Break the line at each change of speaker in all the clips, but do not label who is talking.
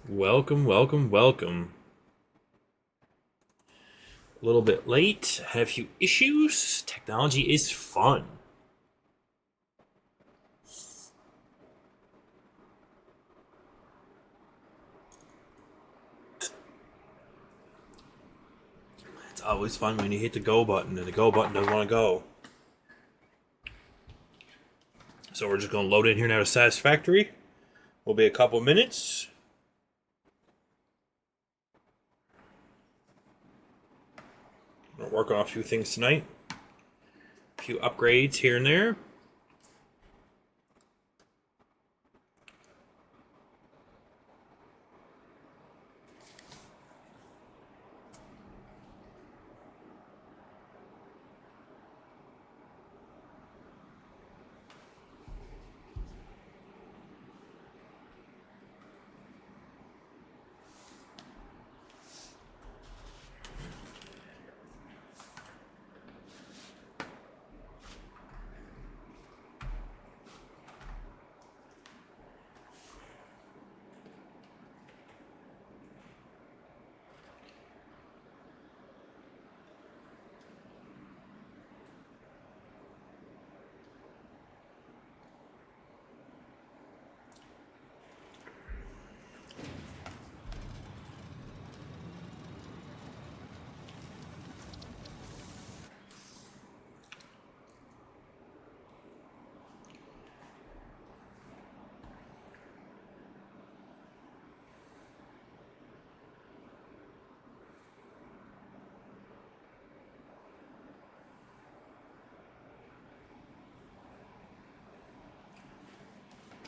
Welcome, welcome, welcome. A little bit late, had a few issues. Technology is fun. It's always fun when you hit the go button and the go button doesn't want to go. So we're just going to load in here now to Satisfactory. Will be a couple minutes. I'm going to work on a few things tonight. A few upgrades here and there.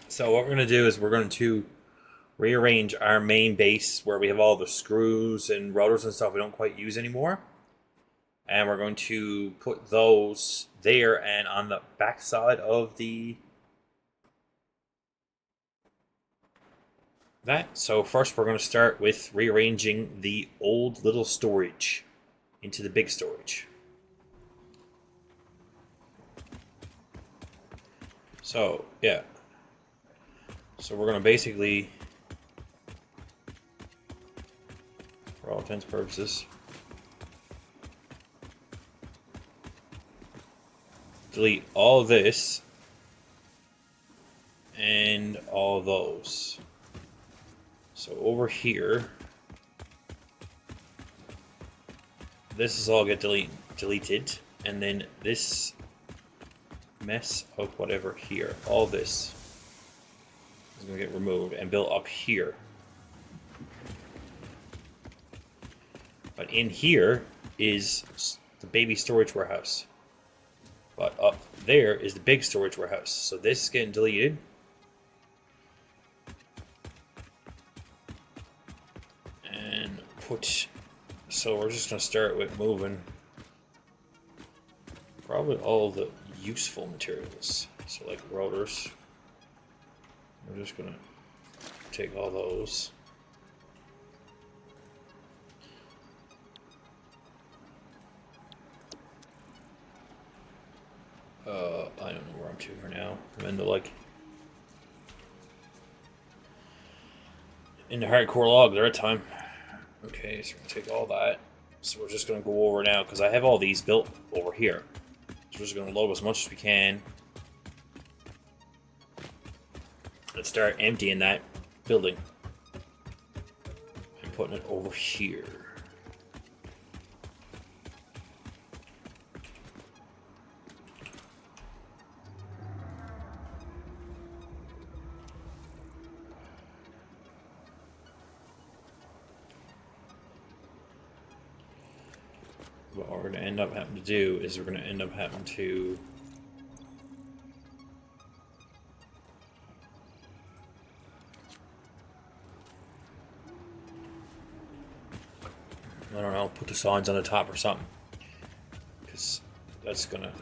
So what we're going to do is we're going to rearrange our main base where we have all the screws and rotors and stuff we don't quite use anymore. And we're going to put those there and on the back side of that. So first we're going to start with rearranging the old little storage into the big storage. So yeah. So we're going to basically, for all intents and purposes, delete all this and all those. So over here, this is all get deleted, and then this mess of whatever here, all this is going to get removed and built up here. But in here is the baby storage warehouse. But up there is the big storage warehouse. So this is getting deleted. And so we're just going to start with moving probably all the useful materials. So like rotors. We're just going to take all those. I don't know where I'm to here now. I'm into into hardcore log there at time. Okay, so we're gonna take all that. So we're just gonna go over now because I have all these built over here. So we're just gonna load as much as we can. Let's start emptying that building and putting it over here. What we're going to end up having to do is we're going to end up having to I don't know, put the signs on the top or something, because it's gonna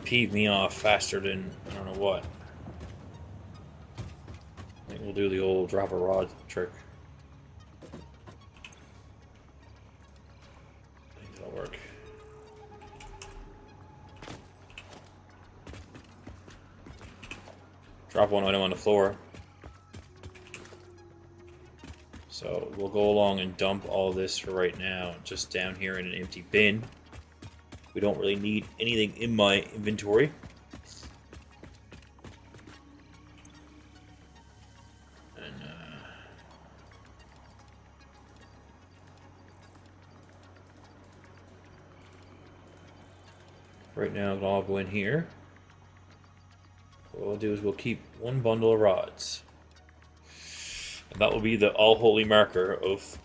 peeve me off faster than I don't know what. I think we'll do the old drop a rod trick. I think that'll work. Drop one item on the floor. So we'll go along and dump all this for right now, just down here in an empty bin. We don't really need anything in my inventory. And right now it'll all go in here. What we'll do is we'll keep one bundle of rods. And that will be the all-holy marker of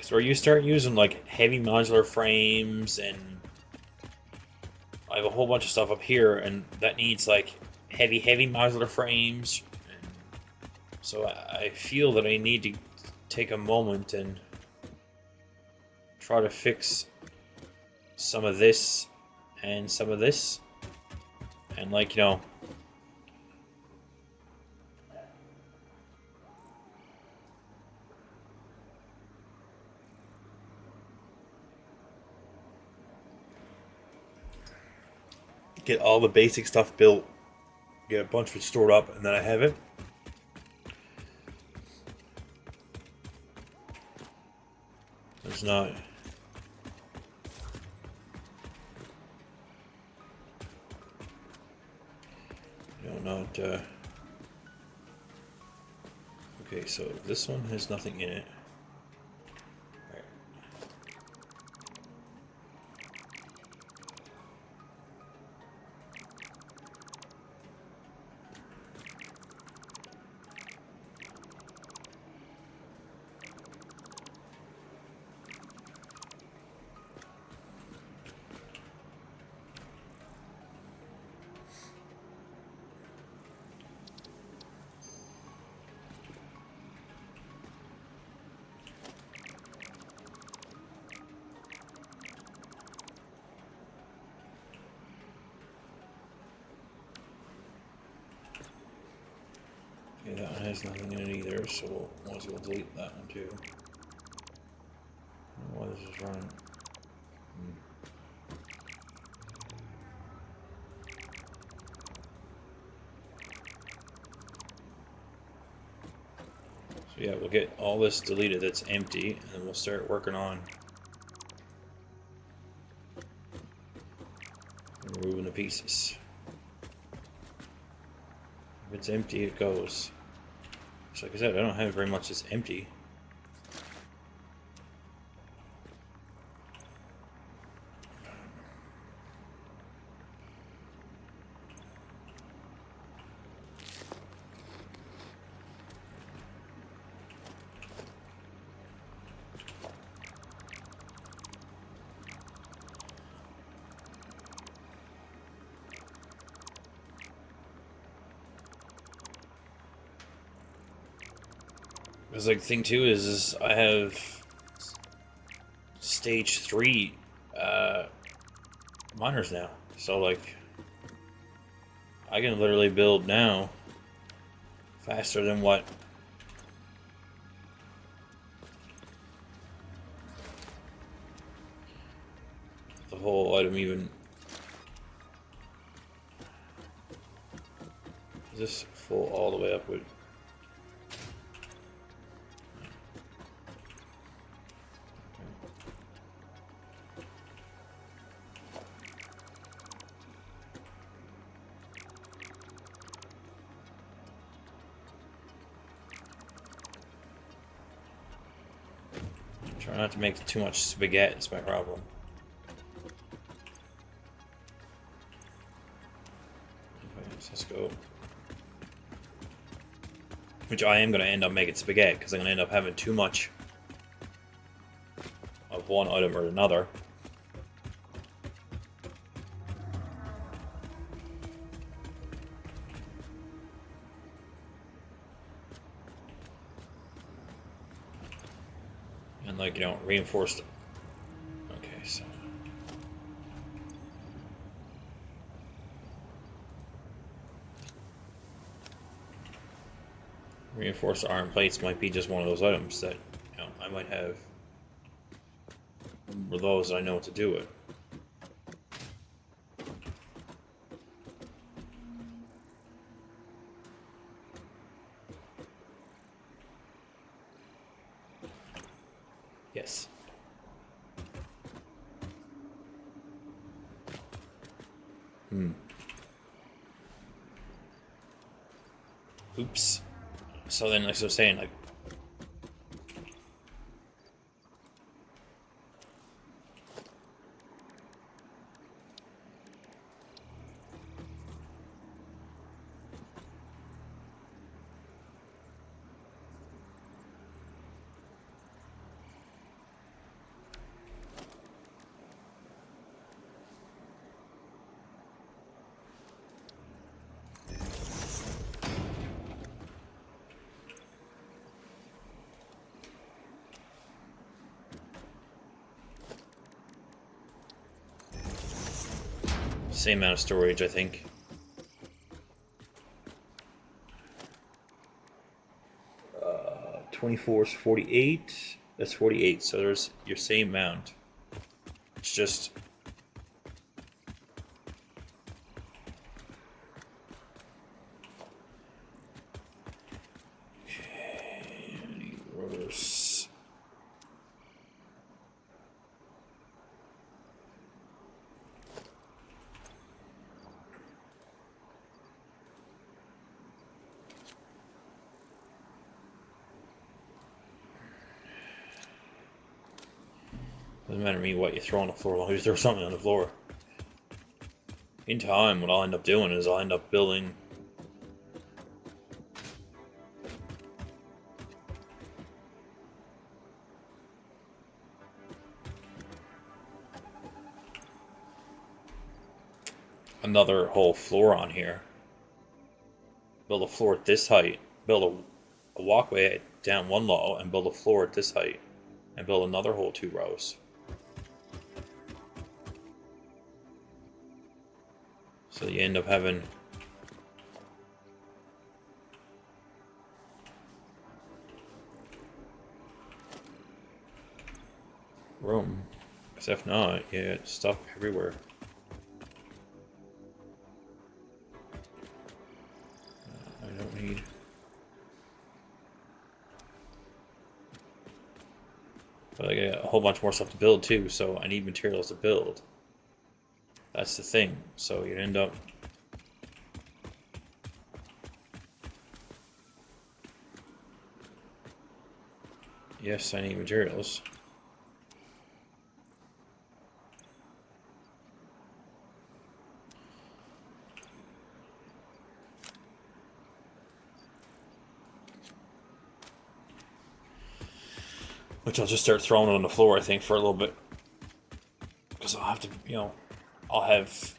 where you start using like heavy modular frames, and I have a whole bunch of stuff up here, and that needs like heavy modular frames. And so I feel that I need to take a moment and try to fix some of this and some of this, and like, you know, get all the basic stuff built, get a bunch of it stored up, and then I have it. It's not. No, not. Okay, so this one has nothing in it. Okay, that one has nothing in it either, so we'll might as well delete that one too. I don't know why this is running. So yeah, we'll get all this deleted that's empty, and then we'll start working on removing the pieces. If it's empty, it goes. So like I said, I don't have very much that's empty. Because like the thing too is I have stage 3 miners now, so like I can literally build now faster than what the whole item even. Is this full all the way up with? Try not to make too much spaghetti, is my problem. Okay, so let's go. Which I am going to end up making spaghetti, because I'm going to end up having too much of one item or another. And like, you know, reinforced. Okay, so reinforced iron plates might be just one of those items that, you know, I might have for those that I know what to do with. Hmm. Oops. So then, like I was saying, like, same amount of storage, I think. 24 is 48. That's 48. So there's your same amount. It's just rotors. Doesn't matter to me what you throw on the floor, as long as you throw something on the floor. In time, what I'll end up doing is I'll end up building another whole floor on here. Build a floor at this height. Build a walkway down one low and build a floor at this height. And build another whole 2 rows. So you end up having room. Because if not, you get stuff everywhere. I don't need... But I got a whole bunch more stuff to build too, so I need materials to build. That's the thing. So you'd end up... Yes, I need materials. Which I'll just start throwing on the floor, I think, for a little bit. Because I'll have to, you know, I'll have...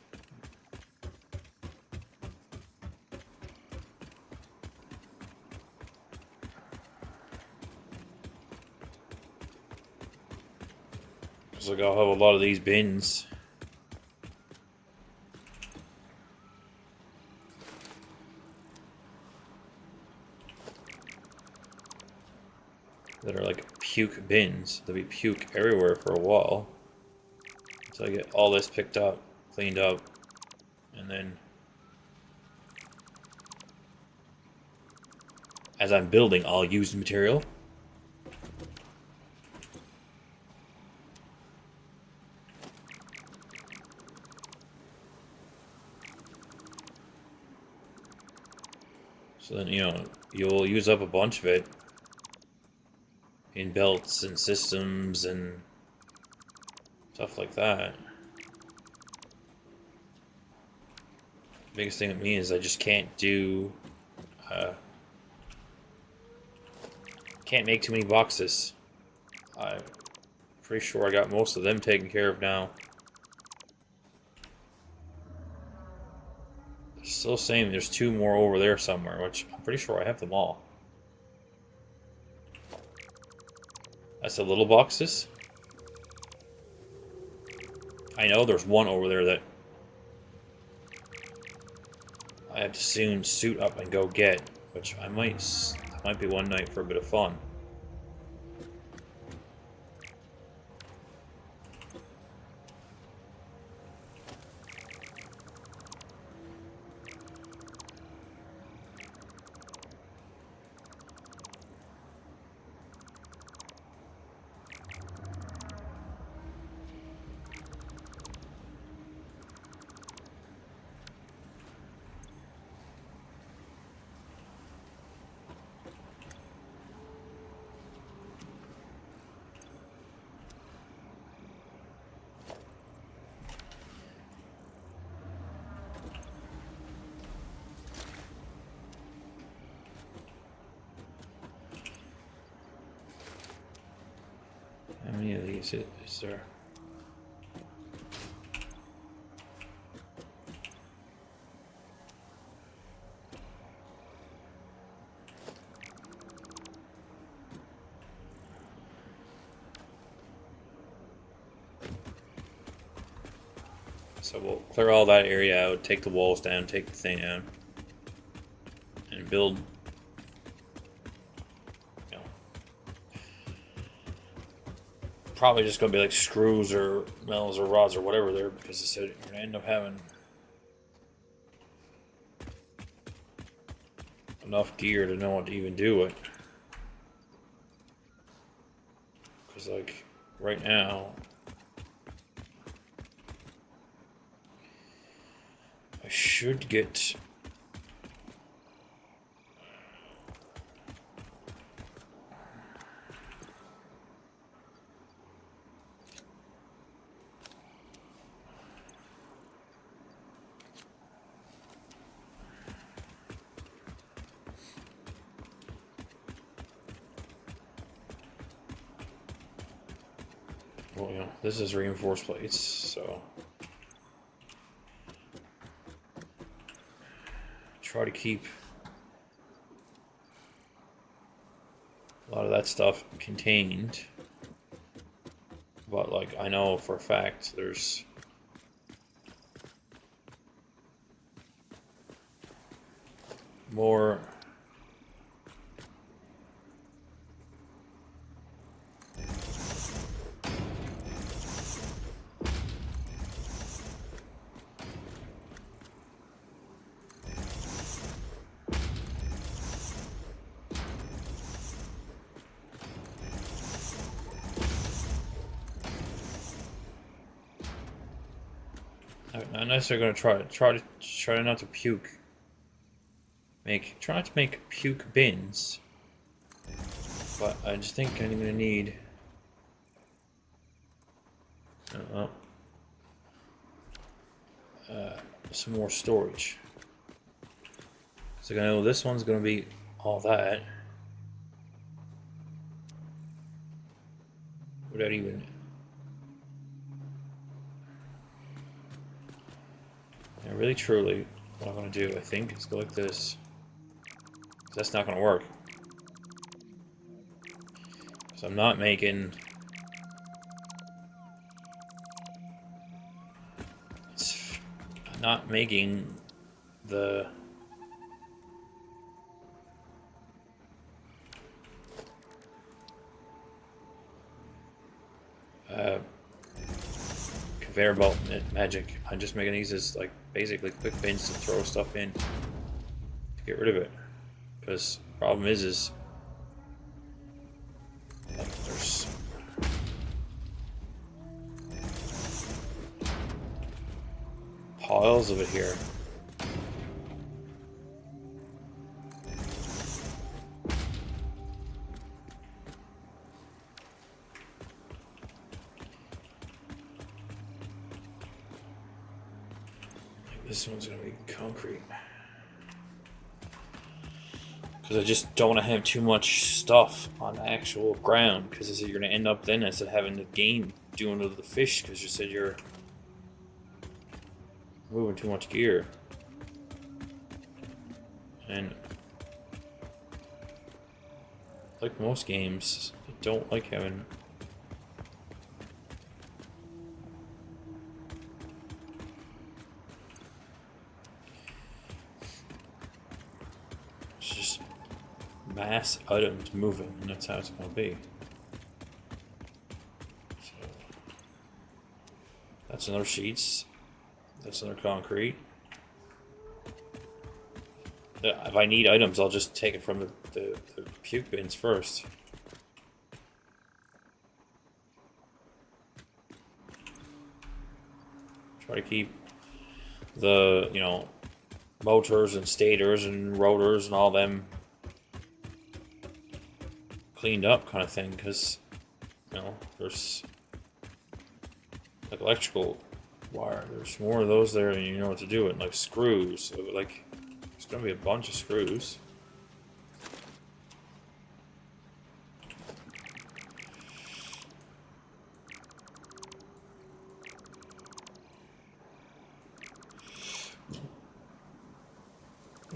Because like, I'll have a lot of these bins. That are like puke bins. There'll be puke everywhere for a while. So I get all this picked up, cleaned up, and then as I'm building, I'll use the material. So then, you know, you'll use up a bunch of it in belts and systems and stuff like that. The biggest thing with me is I just can't do... can't make too many boxes. I'm pretty sure I got most of them taken care of now. Still saying there's 2 more over there somewhere, which I'm pretty sure I have them all. That's the little boxes. I know there's one over there that I have to soon suit up and go get, which I might be one night for a bit of fun. see. Is there? So we'll clear all that area out, take the walls down, take the thing down, and build. You know, probably just gonna be like screws or metals or rods or whatever there, because I said you're gonna end up having enough gear to know what to even do it. Because like right now, I should get. Well, you know, this is reinforced plates, so try to keep a lot of that stuff contained. But like I know for a fact there's more. Not necessarily going to try not to puke. Try not to make puke bins. But I just think I'm gonna need. Some more storage. So I know this one's gonna be all that without even. And really, truly, what I'm gonna do, I think, is go like this. That's not gonna work. So I'm not making. I'm not making the. Conveyor belt magic. I'm just making these as like basically quick bins to throw stuff in to get rid of it. Because the problem is like, there's piles of it here. This one's gonna be concrete. Because I just don't want to have too much stuff on the actual ground. Because you're gonna end up then instead of having the game doing it to the fish. Because you said you're moving too much gear. And like most games, I don't like having. Mass items moving, and that's how it's going to be. So that's another sheets. That's another concrete. If I need items, I'll just take it from the puke bins first. Try to keep the, you know, motors and stators and rotors and all them cleaned up kind of thing, because you know there's like electrical wire, there's more of those there and you know what to do with, like screws. So like there's gonna be a bunch of screws.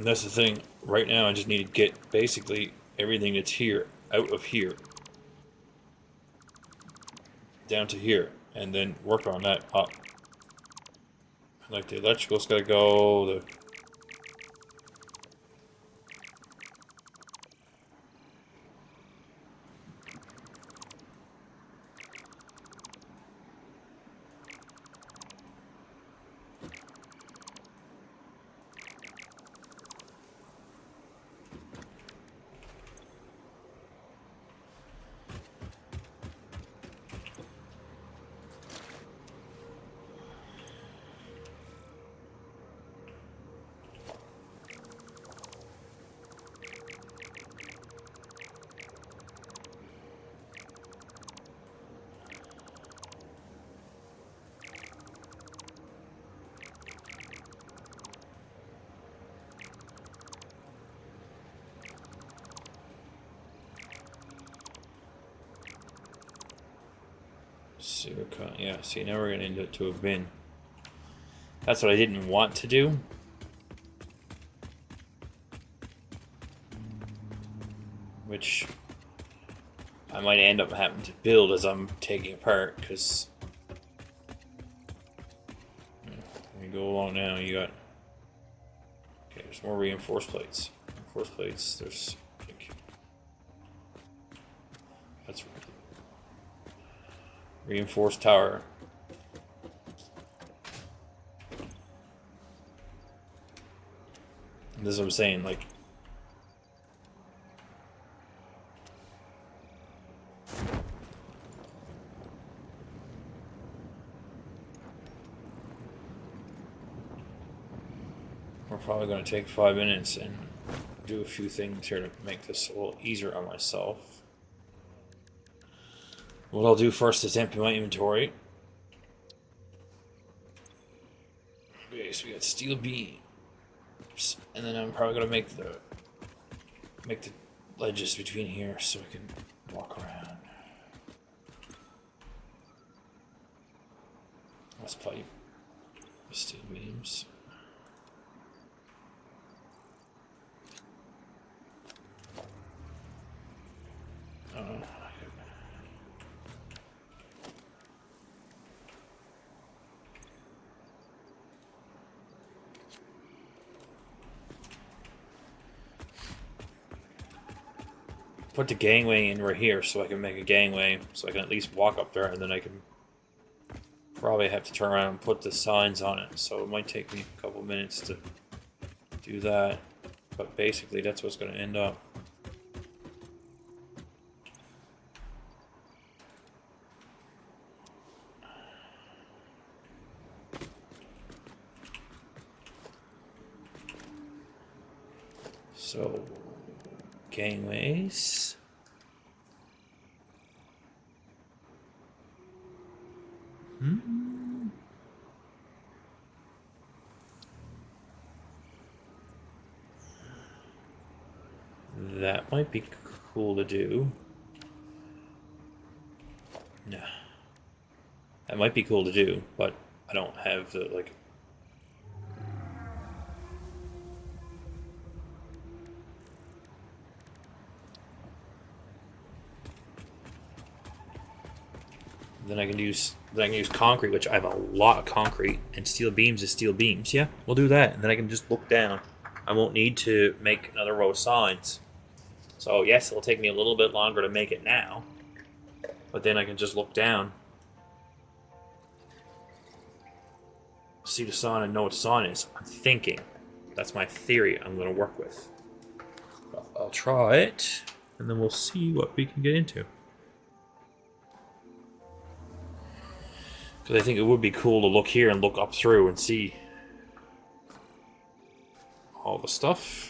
And that's the thing. Right now, I just need to get basically everything that's here out of here down to here, and then work on that up. Like the electrical's got to go. The sewer cut. Yeah, see, now we're gonna end up to a bin. That's what I didn't want to do. Which I might end up having to build as I'm taking apart, because when you go along now, you got, okay, there's more reinforced plates. Reinforced plates, there's like, that's reinforced tower. And this is what I'm saying, like, we're probably going to take 5 minutes and do a few things here to make this a little easier on myself. What I'll do first is empty my inventory. Okay, so we got steel beams, and then I'm probably going to make the ledges between here so I can walk around. Let's pipe the steel beams. Put the gangway in right here so I can make a gangway so I can at least walk up there, and then I can probably have to turn around and put the signs on it, so it might take me a couple minutes to do that, but basically that's what's going to end up. So, gangways. That might be cool to do. Nah. That might be cool to do, but I don't have the, like... Then I can use concrete, which I have a lot of concrete, and steel beams is steel beams. Yeah, we'll do that, and then I can just look down. I won't need to make another row of signs. So yes, it'll take me a little bit longer to make it now, but then I can just look down, see the sign, and know what the sign is. I'm thinking. That's my theory I'm going to work with. I'll try it, and then we'll see what we can get into. Because I think it would be cool to look here and look up through and see all the stuff.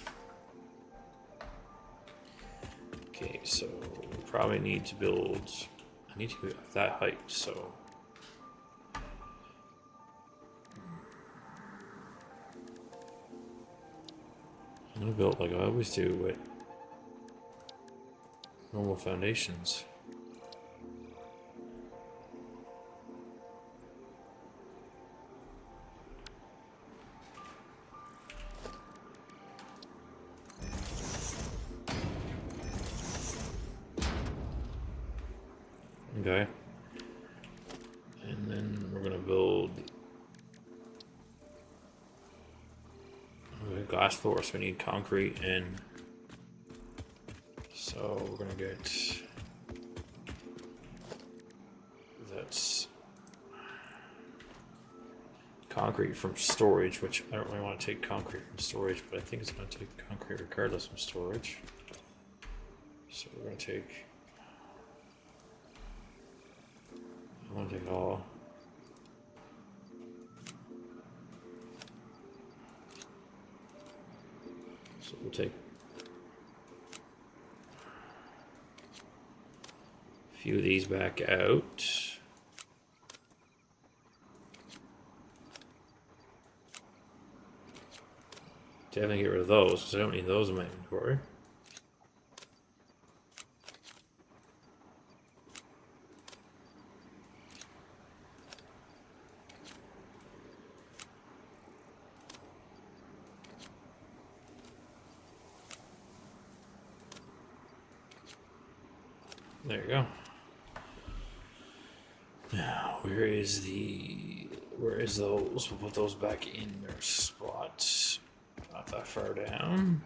Okay, so we probably need to build... I need to go at that height, so... I'm going to build like I always do with normal foundations. Okay. And then we're gonna build glass floor, so we need concrete, and so we're gonna get that's concrete from storage, which I don't really want to take concrete from storage, but I think it's going to take concrete regardless from storage. So we're going to take, I want to take it all. So we'll take a few of these back out. Definitely get rid of those because I don't need those in my inventory. There you go. Now, where is those? We'll put those back in their spots. Not that far down.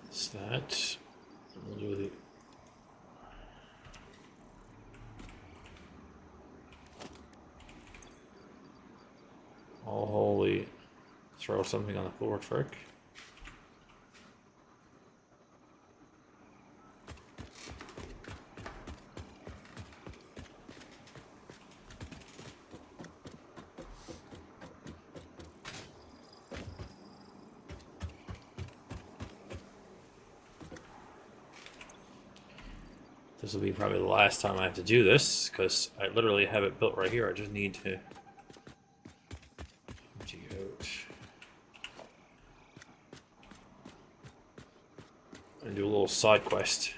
That's that. And we'll do the all holy. Throw something on the floor trick. This will be probably the last time I have to do this because I literally have it built right here. I just need to empty out and do a little side quest.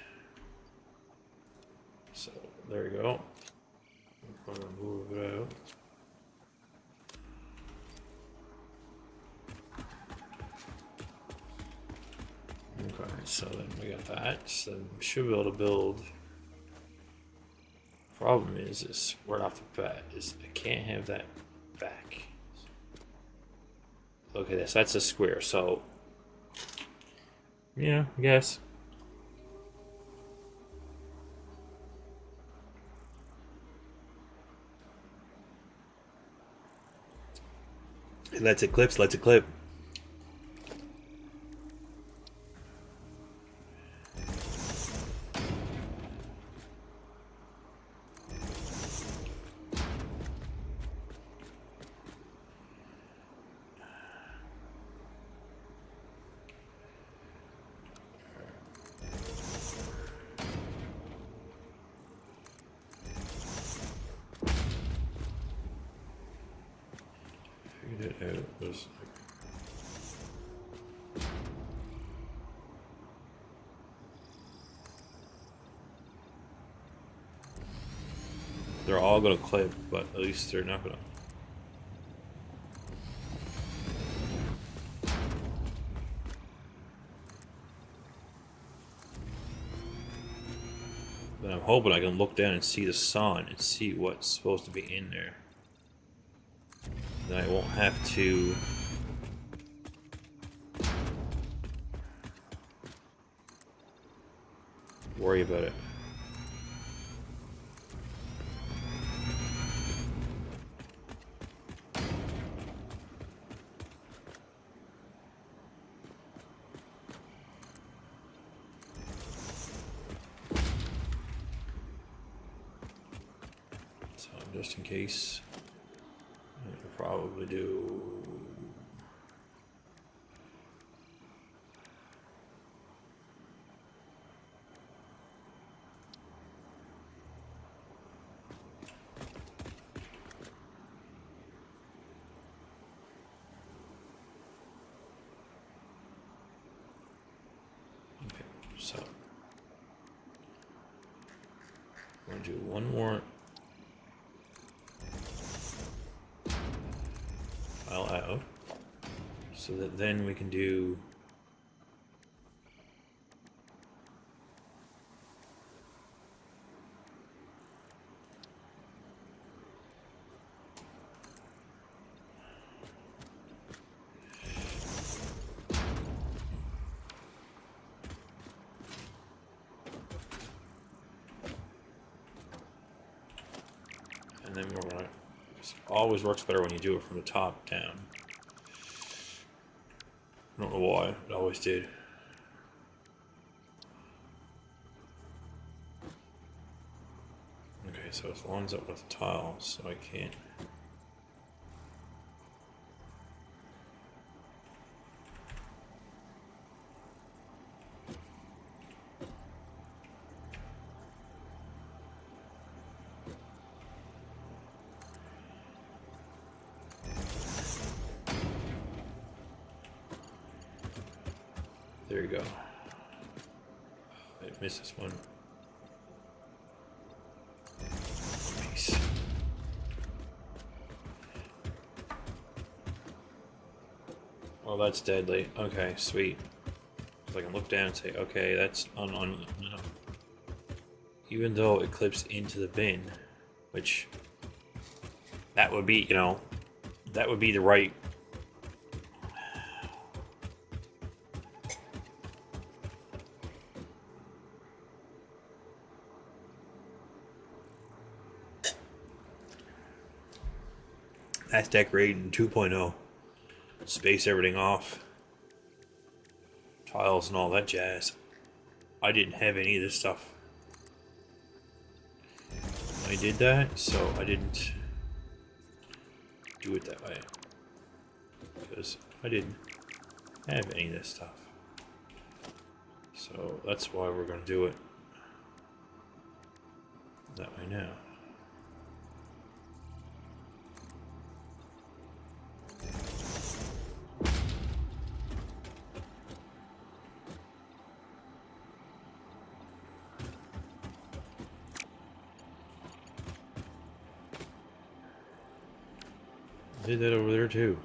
So there you go. I'm gonna move it out. Okay, so then we got that. So we should be able to build. Problem is right off the bat is I can't have that back. Okay, that's a square, so yeah, I guess. It lets it clip, lets it clip. They're all gonna clip, but at least they're not gonna. But I'm hoping I can look down and see the sun and see what's supposed to be in there. Then I won't have to worry about it. So just in case, I could probably do. So We're gonna do one more tile out, so that then we can do then we're gonna. It always works better when you do it from the top down. I don't know why, it always did. Okay, so it lines up with the tiles, so I can't. There you go. I missed this one. Nice. Well, that's deadly. Okay, sweet. So I can look down and say, okay, that's on no. Even though it clips into the bin, which that would be, that would be the right. That's decorating 2.0. Space everything off. Tiles and all that jazz. I didn't have any of this stuff. I did that, so I didn't do it that way. Because I didn't have any of this stuff. So that's why we're going to do it that way now. Did that over there too.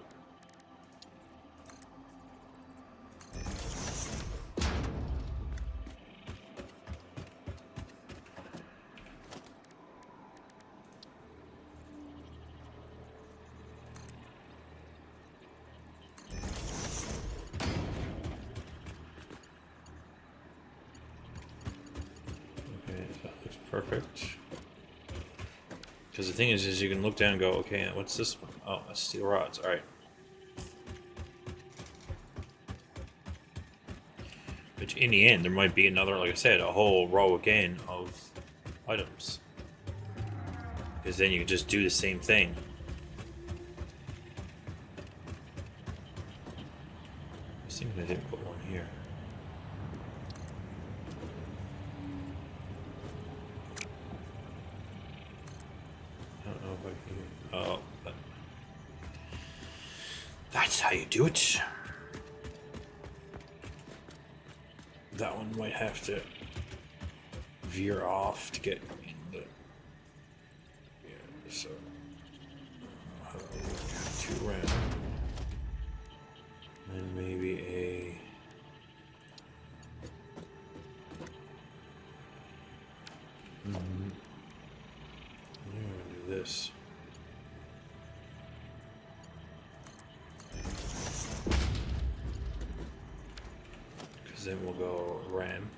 Okay, that looks perfect. Because the thing is you can look down and go, okay, what's this one? Oh, that's steel rods. All right. Which in the end, there might be another, like I said, a whole row again of items. Because then you can just do the same thing. I was thinking I didn't put one here. I don't know if I can. Oh, but that's how you do it. That one might have to veer off to get in the. Yeah, so. How do I work 2 round? And maybe a. I'm gonna do this. Because then we'll go ramp.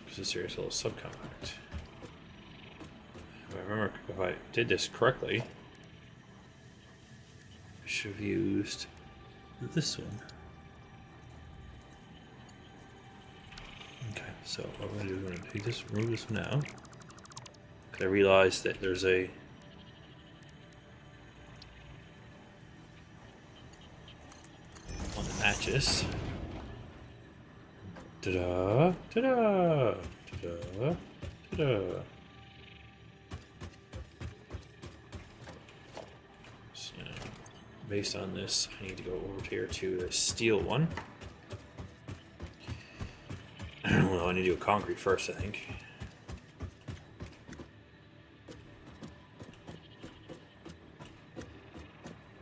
Because it's serious little subcompact. If I remember, if I did this correctly, I should have used this one. Okay, so what we're going to do is we're going to take this, remove this one out. Because I realized that there's a one that matches. Ta-da! Ta-da! Ta-da! Ta-da. So, based on this, I need to go over here to the steel one. Well, I need to do a concrete first, I think.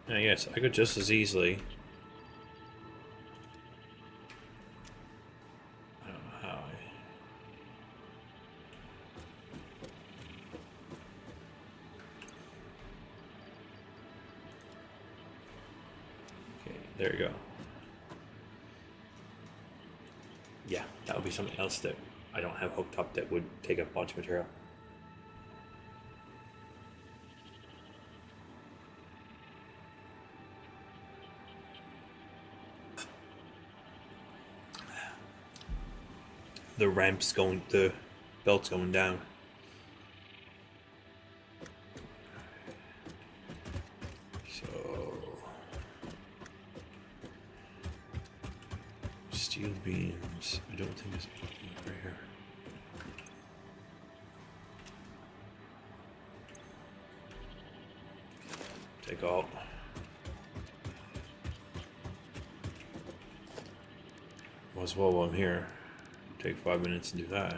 Yes, I could just as easily. I don't know how Okay, there you go. Yeah, that would be something else that I don't have hooked up that would take up a bunch of material. The ramp's going, the belt's going down. So, steel beams, I don't think it's right here. Take all. Might as well while I'm here. Take 5 minutes and do that.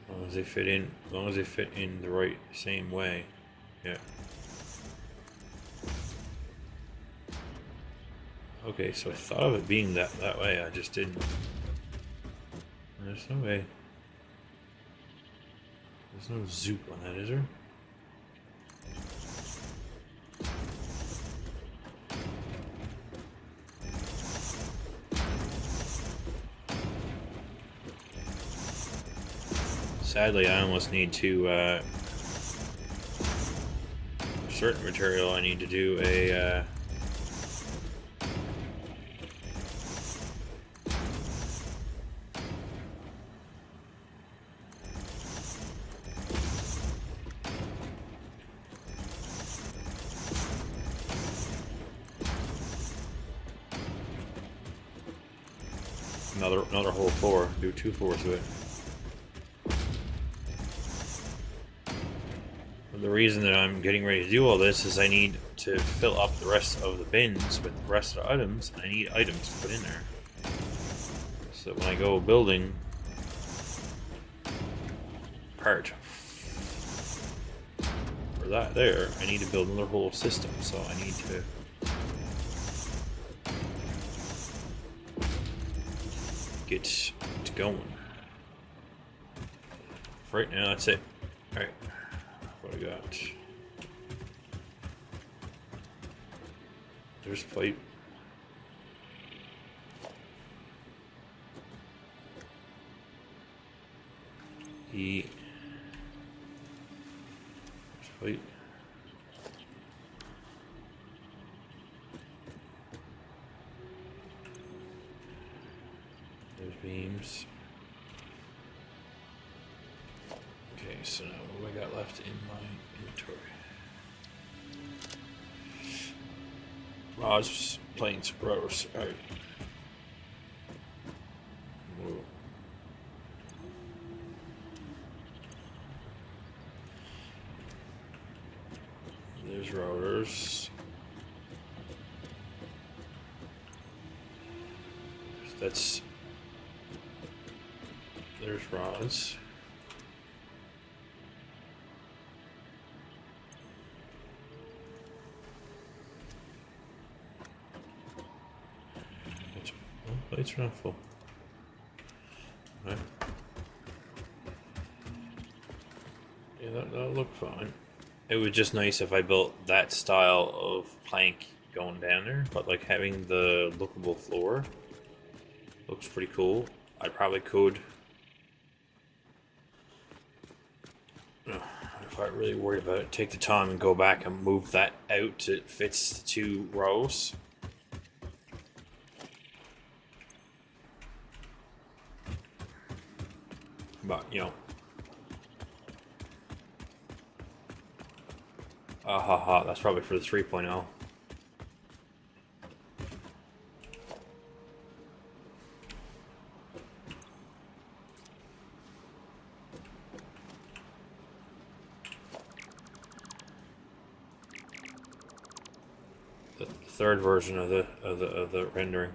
As long as they fit in, as long as they fit in the right same way. Yeah. Okay, so I thought of it being that way, I just didn't. There's no way. There's no zoop on that, is there? Sadly, I almost need to, certain material, I need to do a, another whole floor, do 2 floors to it. The reason that I'm getting ready to do all this is I need to fill up the rest of the bins with the rest of the items. I need items to put in there. So when I go building part for that there, I need to build another whole system. So I need to get it going. For right now, that's it. Alright. What I got? There's plate. There's plate. There's beams. Okay, so now what do I got left in my inventory? Rods, planes, rotors. Alright. There's rotors. There's rods. Plates are not full. Right. Yeah, that'll look fine. It was just nice if I built that style of plank going down there, but like having the lookable floor looks pretty cool. I probably could, if I really worried about it, take the time and go back and move that out so it fits the 2 rows. But, you know. That's probably for the 3.0. third version of the rendering.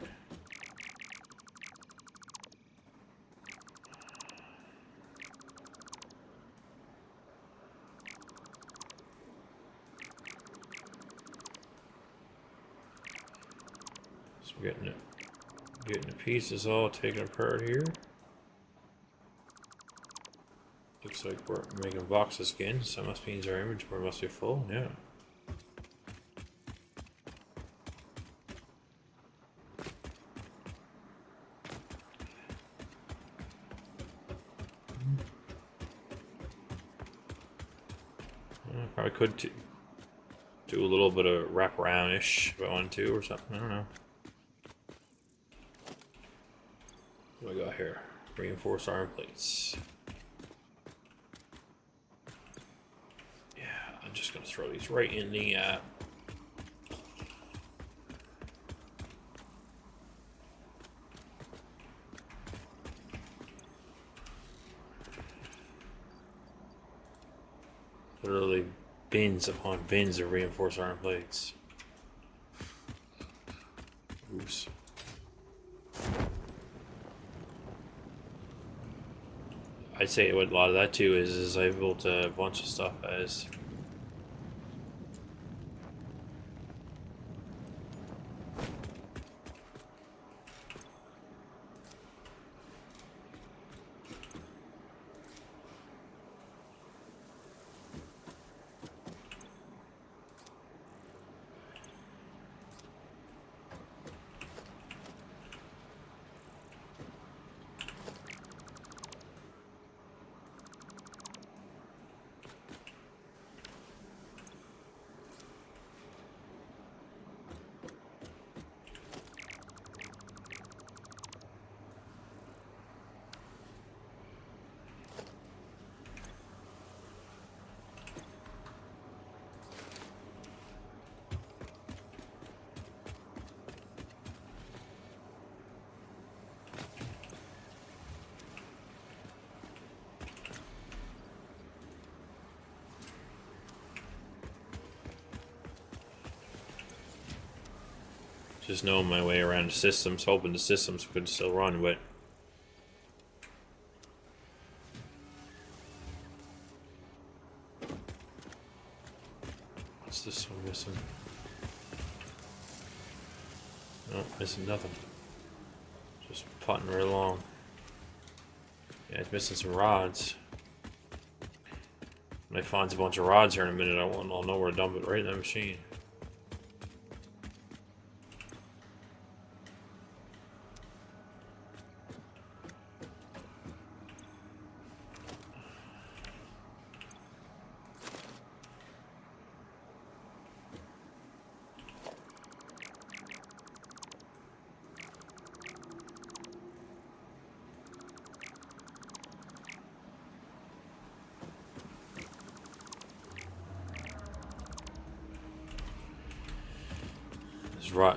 So we're getting the pieces all taken apart here. Looks like we're making boxes again, so that must mean our inventory must be full, yeah. Probably could do a little bit of wraparound-ish if I wanted to, or something, I don't know. What do we got here? Reinforced armor plates. Yeah, I'm just gonna throw these right in the literally bins upon bins of reinforced armor plates. Oops. I'd say what a lot of that too is I built a bunch of stuff as just knowing my way around the systems, hoping the systems could still run, but what's this one missing? No, missing nothing. Just putting right along. Yeah, it's missing some rods. When I find a bunch of rods here in a minute, I'll know where to dump it right in that machine.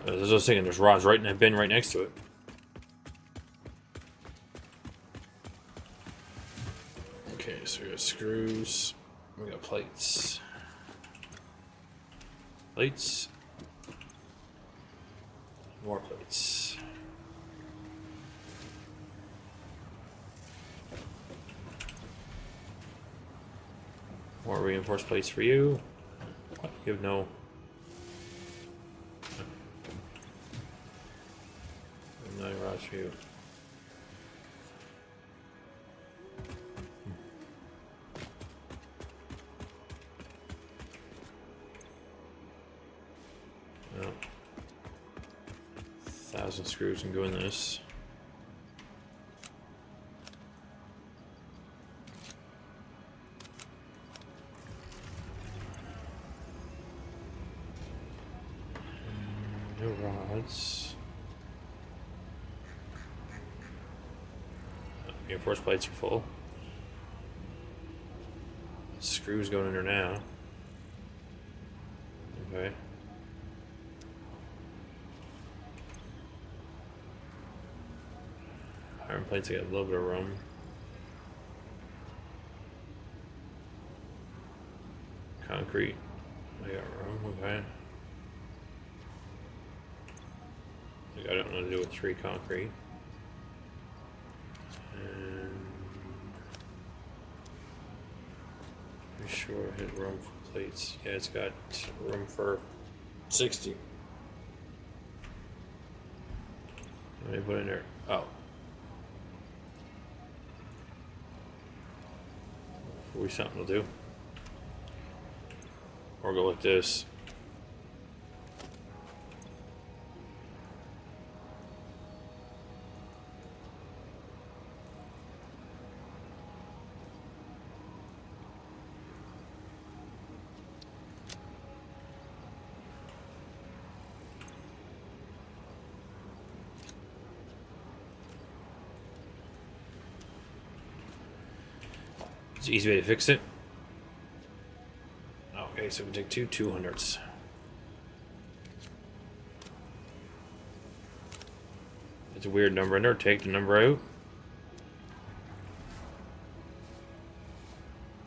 As I was thinking, there's rods right in that bin right next to it. Okay, so we got screws, we got plates. Plates. More plates. More reinforced plates for you. What? You have no... No rods for you. No. 1,000 screws can go in this. No rods. Reinforced plates are full. Screws going in there now. Okay. Iron plates, I got a little bit of room. Concrete, I got room, okay. I don't know what to do with 3 concrete. And pretty sure I had room for plates. Yeah, it's got room for 60. What do I put in there? Oh. We something to do. Or go like this. It's an easy way to fix it. Okay, so we can take 2 200s. It's a weird number in there. Take the number out.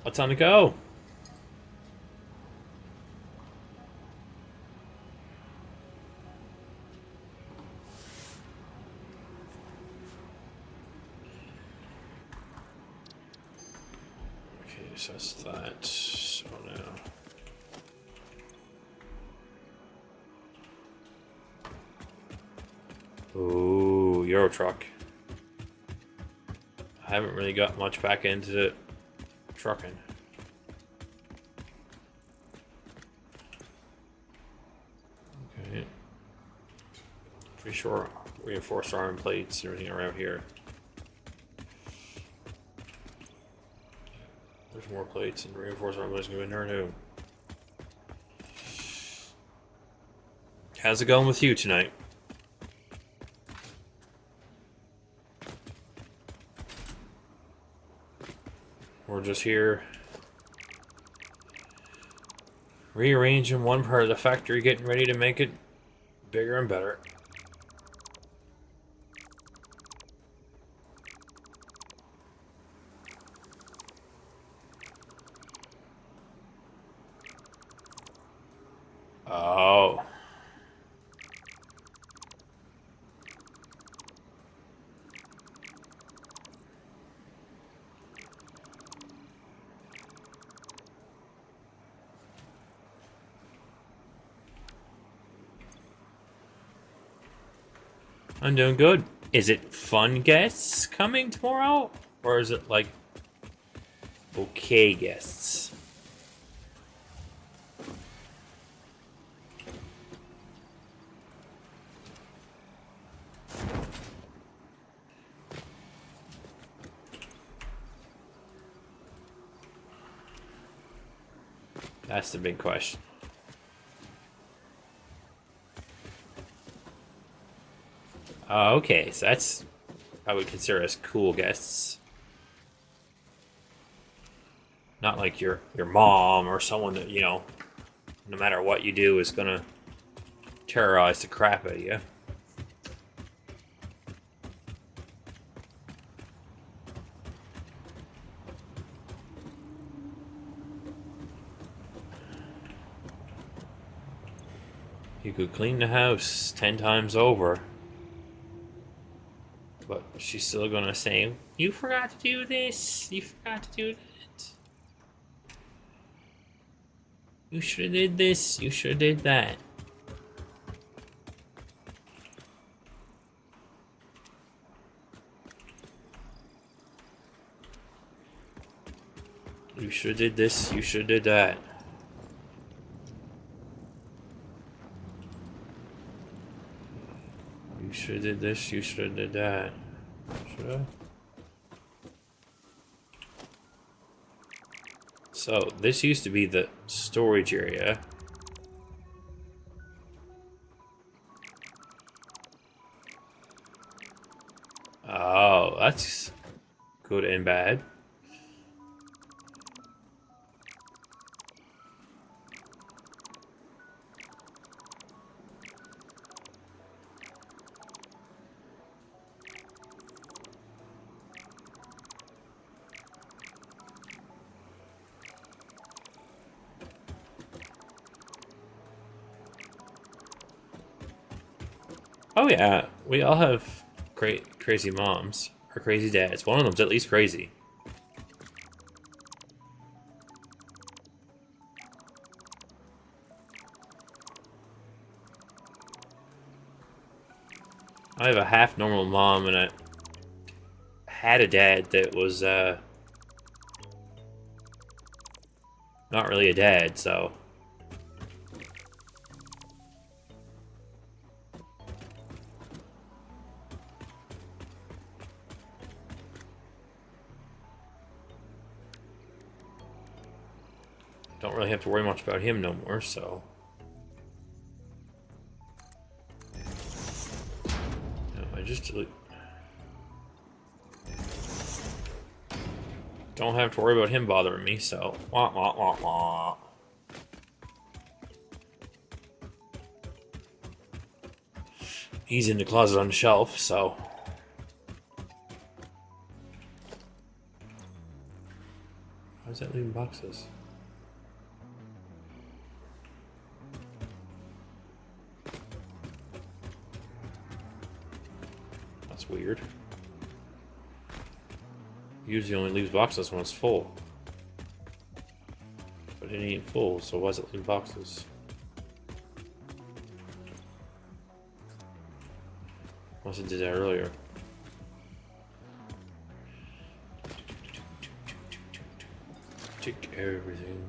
What's on the go? Okay, so that's that. So now. Ooh, Euro truck. I haven't really got much back into the trucking. Okay. Pretty sure reinforced arm plates and everything around here. There's more plates and reinforced arm plates going in there too. How's it going with you tonight? We're just here rearranging one part of the factory, getting ready to make it bigger and better. Oh. I'm doing good. Is it fun guests coming tomorrow? Or is it like okay guests? That's the big question. Okay, so that's I would consider as cool guests. Not like your mom or someone that, you know, no matter what you do is gonna terrorize the crap out of you. You could clean the house 10 times over. But she's still gonna say, you forgot to do this, you forgot to do that. You should have did this, you should have did that. You should have did this, you should have did that. You should have did this, you should have did that. Should I? So, this used to be the storage area. Oh, that's good and bad. Oh yeah, we all have crazy moms or crazy dads. One of them's at least crazy. I have a half normal mom, and I had a dad that was not really a dad, so. Don't really have to worry much about him no more, so. No, I just don't have to worry about him bothering me, so. Wah, wah, wah, wah. He's in the closet on the shelf, so. How's that leaving boxes? That's weird. Usually only leaves boxes when it's full. But it ain't full, so why is it leaving boxes? Must have did that earlier. Take everything.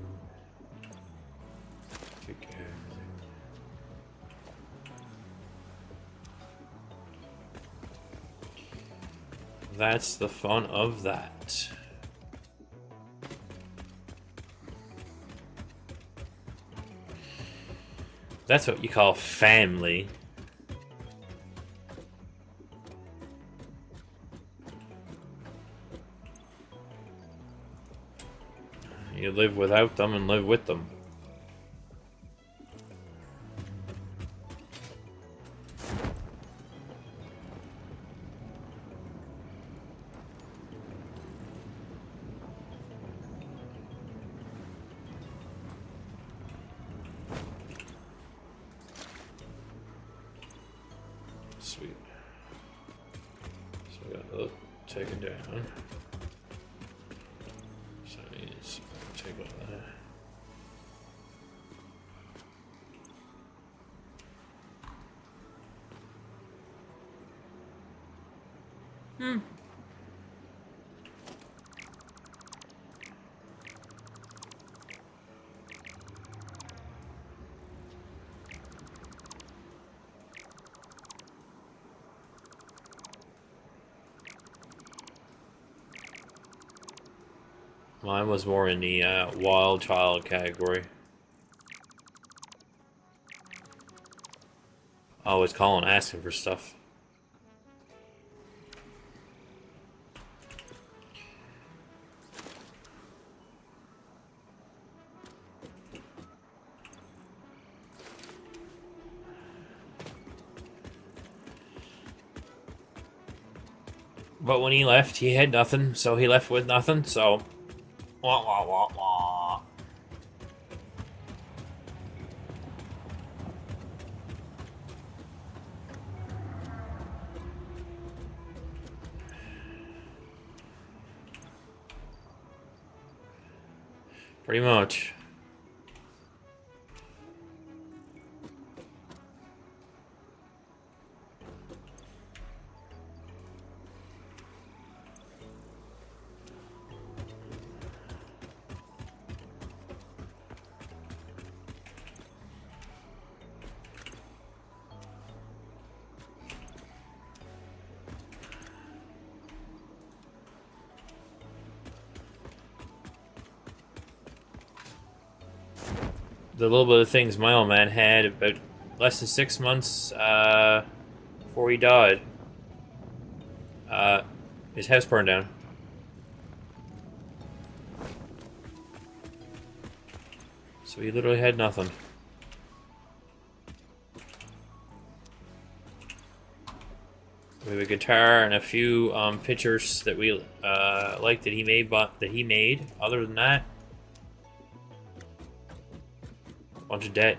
Take everything. That's the fun of that. That's what you call family. You live without them and live with them. Sweet. So we got to take it down. So let's take all that. Mine was more in the wild child category. Always calling, asking for stuff. But when he left, he had nothing, so he left with nothing, so. Wah, wah, wah, wah. Pretty much. The little bit of things my old man had about less than 6 months before he died. His house burned down. So he literally had nothing. We have a guitar and a few pictures that we liked that he made, but that he made. Other than that, bunch of debt.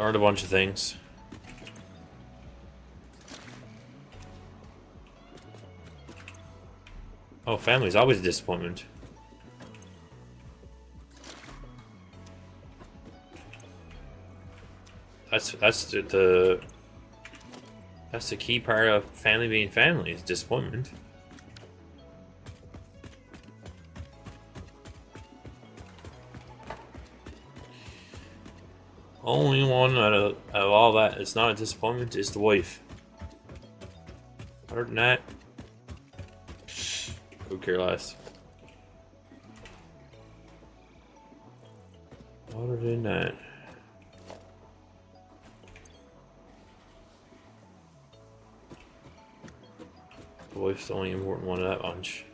Learned a bunch of things. Oh, family's always a disappointment. That's the key part of family being family is disappointment. Only one out of all that is not a disappointment is the wife. Other than that, who cares less? Other than that. The wife's the only important one of that bunch.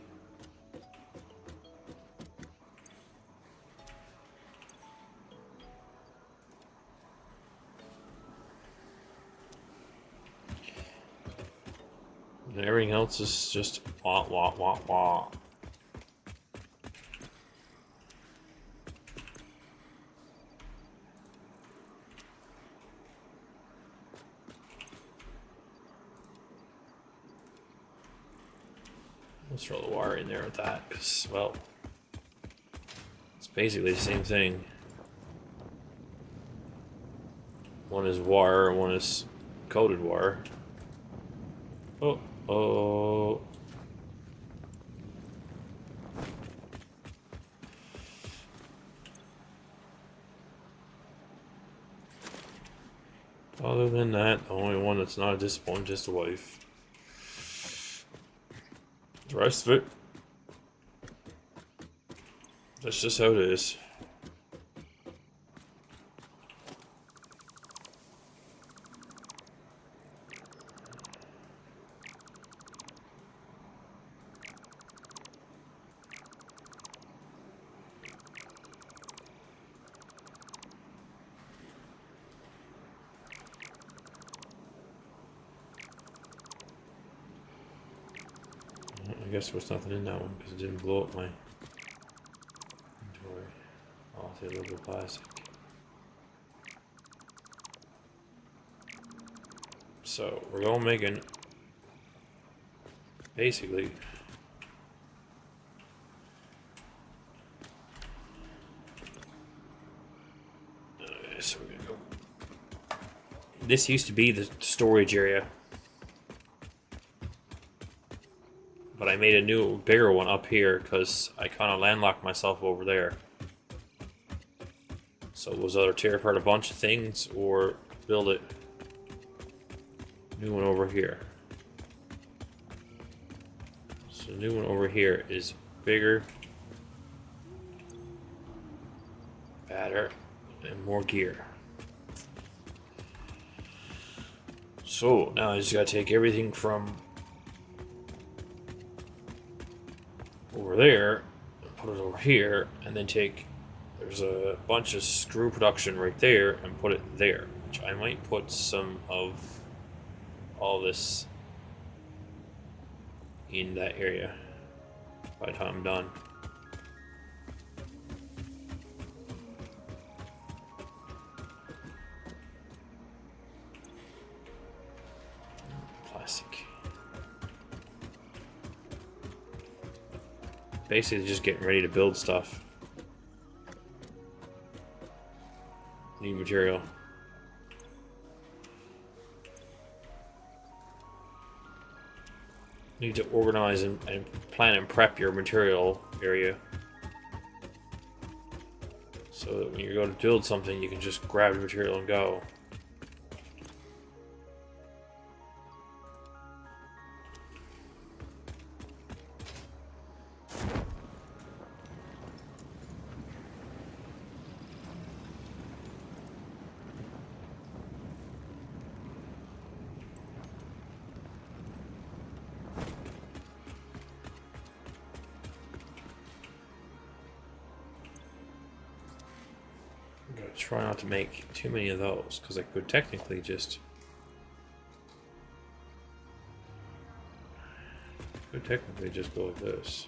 And everything else is just wah wah wah wah. Let's throw the wire in there with that, because, well, it's basically the same thing. One is wire and one is coated wire. Oh, oh. Other than that, the only one that's not a disappointment is the wife. The rest of it, that's just how it is. I guess there was nothing in that one because it didn't blow up my inventory. I'll take a little bit of plastic. So we're going making basically so we're gonna go. This used to be the storage area. But I made a new, bigger one up here because I kind of landlocked myself over there. So it was either tear apart a bunch of things or build it. New one over here. So the new one over here is bigger, better, and more gear. So now I just gotta take everything from over there, put it over here, and then there's a bunch of screw production right there and put it there, which I might put some of all this in that area by the time I'm done. Plastic. Basically just getting ready to build stuff. Need material. Need to organize and plan and prep your material area. So that when you go to build something, you can just grab the material and go. Try not to make too many of those, because I could technically just go like this.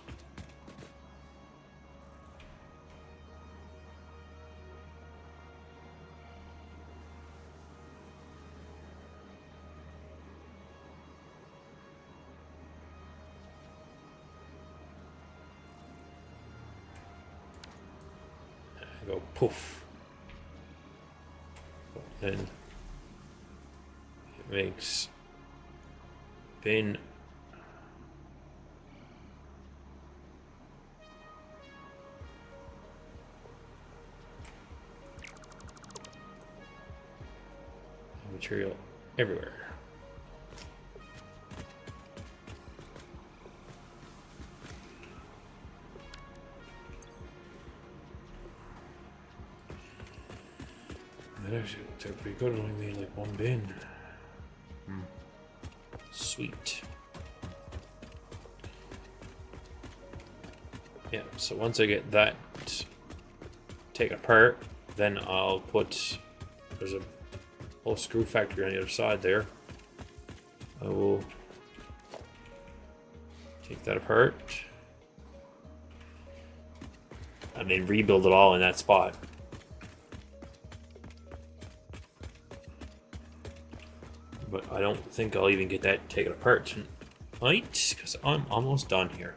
go poof. Then it makes bin material everywhere. That actually looked out pretty good. It only made like one bin. Sweet. Yeah, so once I get that taken apart, then I'll put, there's a whole screw factory on the other side there. I will take that apart and then rebuild it all in that spot. But I don't think I'll even get that taken apart tonight because I'm almost done here.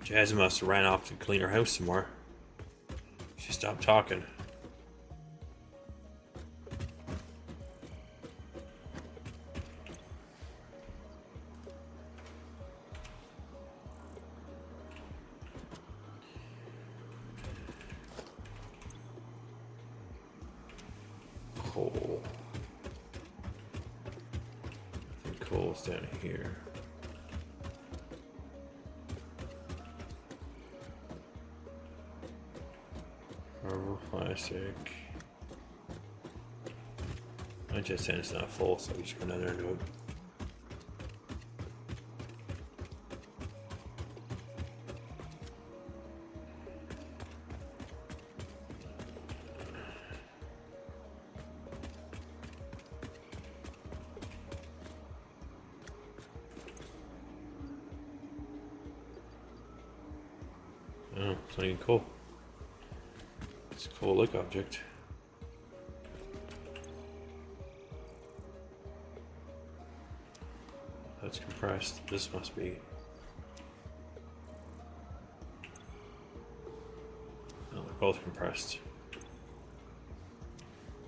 Jazz must have ran off to clean her house some more. She stopped talking. Coal. I think coal's down here. Plastic. I just said it's not full, so we just go down there and do it. Oh, it's not even cool. It's a cool look object. That's compressed. This must be. No, they're both compressed.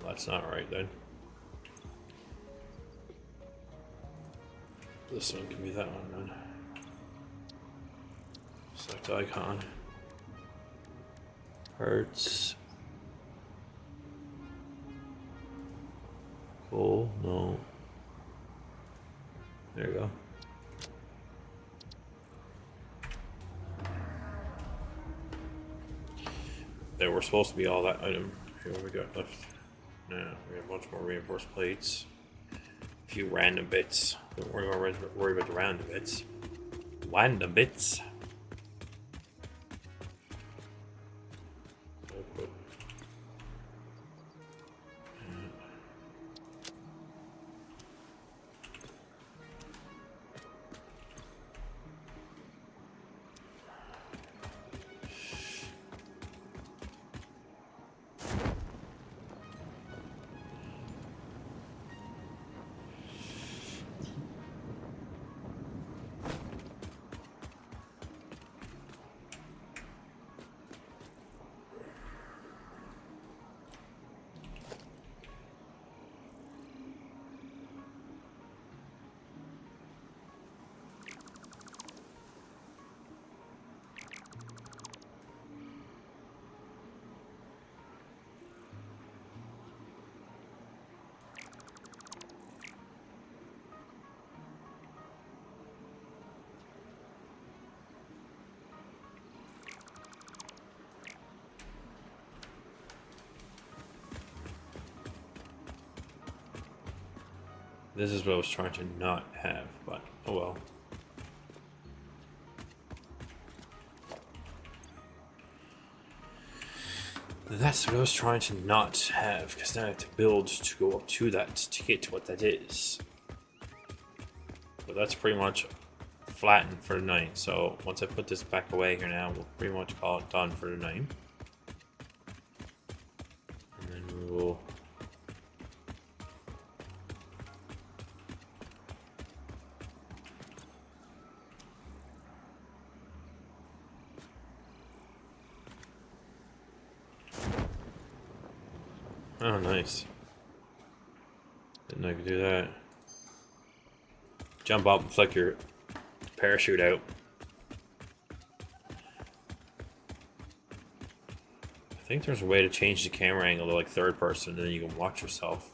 Well, that's not right then. This one can be that one then. Select icon. Parts. Cool. No. There you go. There were supposed to be all that item. Here, what we got left? No, we have a bunch more reinforced plates. A few random bits. Don't worry about the random bits. Random bits. This is what I was trying to not have, but oh well. That's what I was trying to not have, because now I have to build to go up to that to get to what that is. But that's pretty much flattened for the night. So once I put this back away here now, we'll pretty much call it done for the night. And then we will... Oh, nice. Didn't know you could do that. Jump up and flick your parachute out. I think there's a way to change the camera angle to like third person, and then you can watch yourself.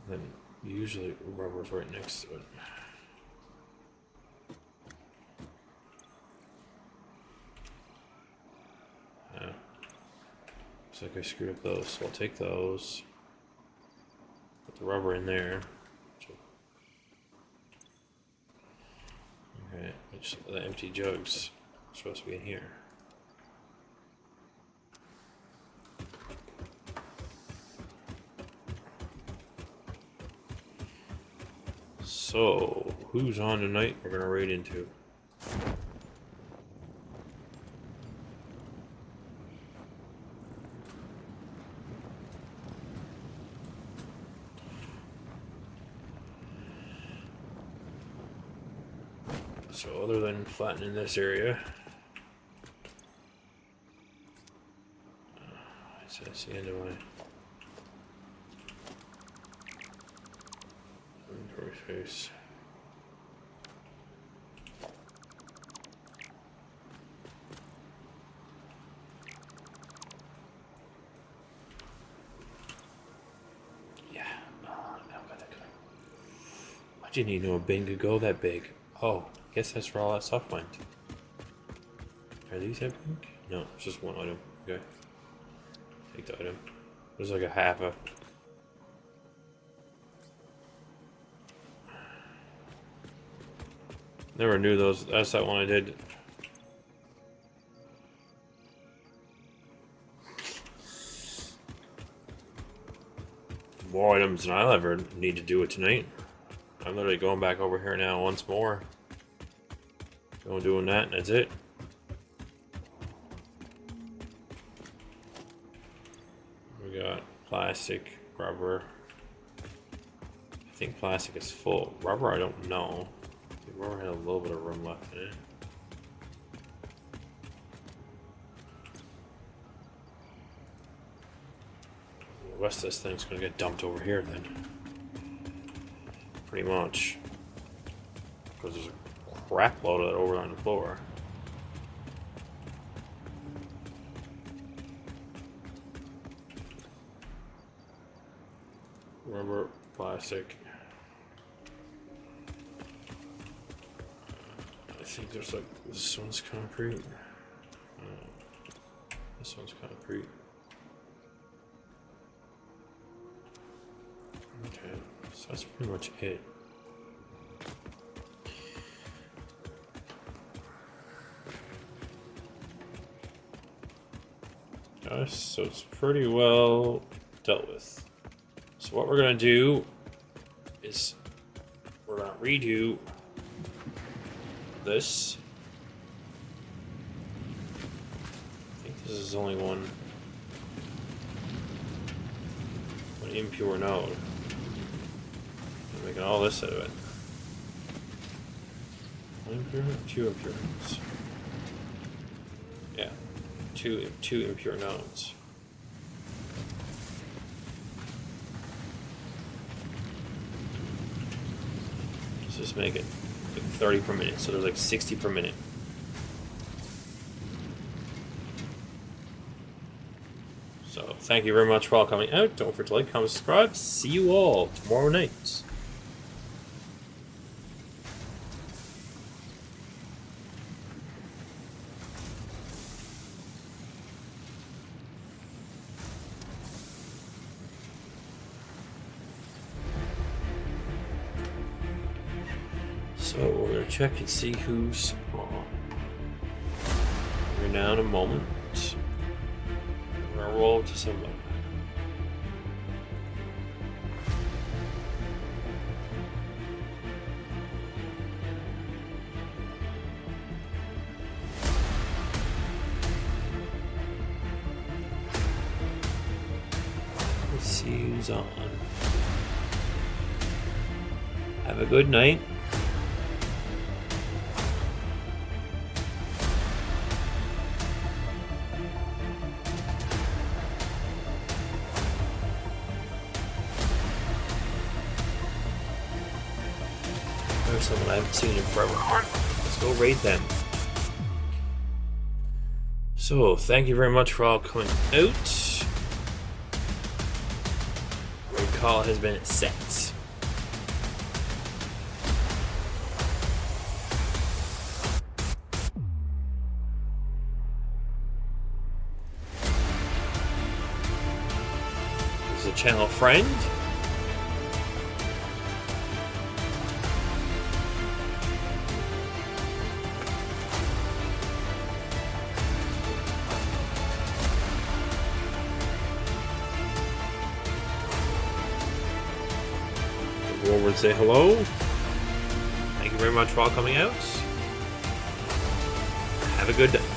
Then usually rubber's right next to it. Looks like I screwed up those, so I'll take those. Put the rubber in there. Okay, which the empty jugs are supposed to be in here. So, who's on tonight we're gonna raid into? So other than flattening this area, that's the end of my inventory space. Yeah, I've got that going. I didn't even know a bin could go that big. Oh, guess that's where all that stuff went. Are these that big? No, it's just one item. Okay. Take the item. There's like a half a... Never knew those. That's that one I did. More items than I'll ever need to do it tonight. I'm literally going back over here now once more. Doing that, and that's it. We got plastic, rubber. I think plastic is full. Rubber, I don't know. The rubber had a little bit of room left in it. The rest of this thing's gonna get dumped over here then. Pretty much. Because there's a crap load of that over on the floor. Rubber, plastic. I think there's like, this one's concrete. This one's concrete. Okay, so that's pretty much it. So it's pretty well dealt with. So what we're gonna do is we're gonna redo this. I think this is only one impure node. I'm making all this out of it. One impure, two impure nodes. Yeah. Two impure nodes. Let's just make it like 30 per minute, so there's like 60 per minute. So thank you very much for all coming out. Don't forget to like, comment, subscribe. See you all tomorrow night. So we're going to check and see who's on. We're now in a moment. We're going to roll to someone. Let's see who's on. Have a good night. There's someone I haven't seen in forever. Let's go raid them. So, thank you very much for all coming out. Your call has been set. This is a channel friend. Go over and say hello. Thank you very much for all coming out. Have a good day.